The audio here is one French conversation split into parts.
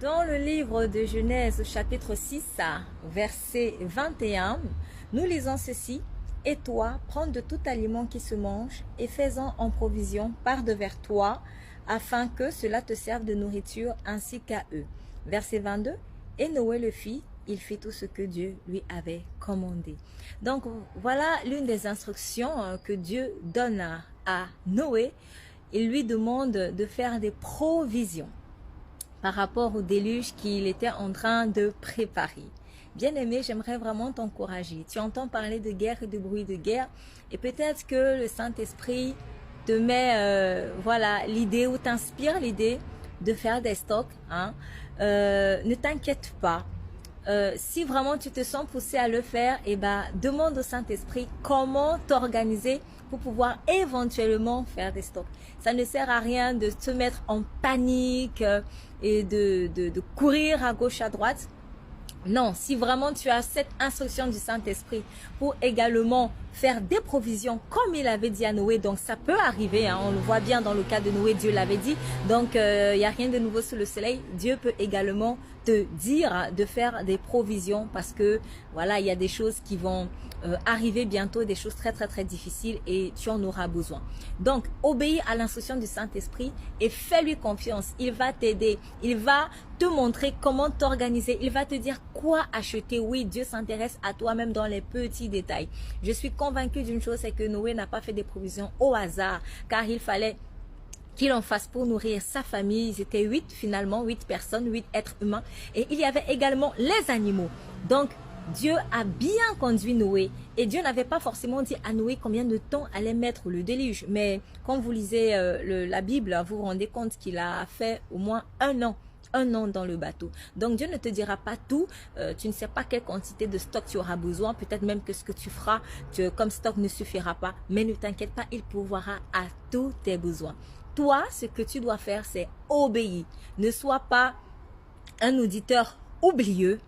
Dans le livre de Genèse, chapitre 6, verset 21, nous lisons ceci. « Et toi, prends de tout aliment qui se mange et fais-en en provision par devers toi, afin que cela te serve de nourriture ainsi qu'à eux. » Verset 22, « Et Noé le fit, il fit tout ce que Dieu lui avait commandé. » Donc, voilà l'une des instructions que Dieu donne à Noé. Il lui demande de faire des provisions par rapport au déluge qu'il était en train de préparer. Bien-aimé, j'aimerais vraiment t'encourager. Tu entends parler de guerre et de bruit de guerre et peut-être que le Saint-Esprit te met voilà, l'idée ou t'inspire l'idée de faire des stocks. Ne t'inquiète pas. Si vraiment tu te sens poussé à le faire, demande au Saint-Esprit comment t'organiser pour pouvoir éventuellement faire des stocks. Ça ne sert à rien de te mettre en panique et de courir à gauche, à droite. Non, si vraiment tu as cette instruction du Saint-Esprit pour également faire des provisions comme il avait dit à Noé, donc ça peut arriver, on le voit bien dans le cas de Noé, Dieu l'avait dit, donc il n'y a rien de nouveau sous le soleil. Dieu peut également te dire de faire des provisions parce que voilà, il y a des choses qui vont arriver bientôt, des choses très très très difficiles et tu en auras besoin. Donc obéis à l'instruction du Saint-Esprit et fais-lui confiance, il va t'aider, il va te montrer comment t'organiser, il va te dire quoi acheter. Oui, Dieu s'intéresse à toi même dans les petits détails. Je suis convaincue d'une chose, c'est que Noé n'a pas fait des provisions au hasard car il fallait qu'il en fasse pour nourrir sa famille. Ils étaient 8 finalement, 8 personnes, 8 êtres humains et il y avait également les animaux. Donc Dieu a bien conduit Noé et Dieu n'avait pas forcément dit à Noé combien de temps allait mettre le déluge. Mais quand vous lisez la Bible, vous vous rendez compte qu'il a fait au moins un an dans le bateau. Donc Dieu ne te dira pas tout, tu ne sais pas quelle quantité de stock tu auras besoin, peut-être même que ce que tu feras comme stock ne suffira pas, mais ne t'inquiète pas, il pourvoira à tous tes besoins. Toi, ce que tu dois faire, c'est obéir. Ne sois pas un auditeur oublieux.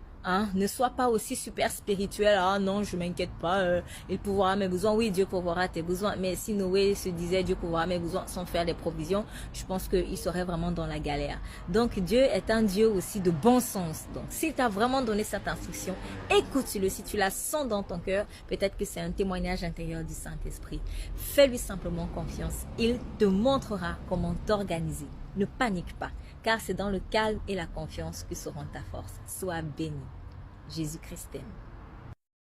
Ne sois pas aussi super spirituel. Ah non, je m'inquiète pas, il pourvoira mes besoins. Oui, Dieu pourvoira tes besoins. Mais si Noé se disait Dieu pourvoira mes besoins sans faire des provisions, je pense qu'il serait vraiment dans la galère. Donc Dieu est un Dieu aussi de bon sens. Donc s'il t'a vraiment donné cette instruction, écoute-le. Si tu la sens dans ton cœur, peut-être que c'est un témoignage intérieur du Saint-Esprit. Fais-lui simplement confiance. Il te montrera comment t'organiser. Ne panique pas, car c'est dans le calme et la confiance que seront ta force. Sois béni. Jésus-Christ t'aime.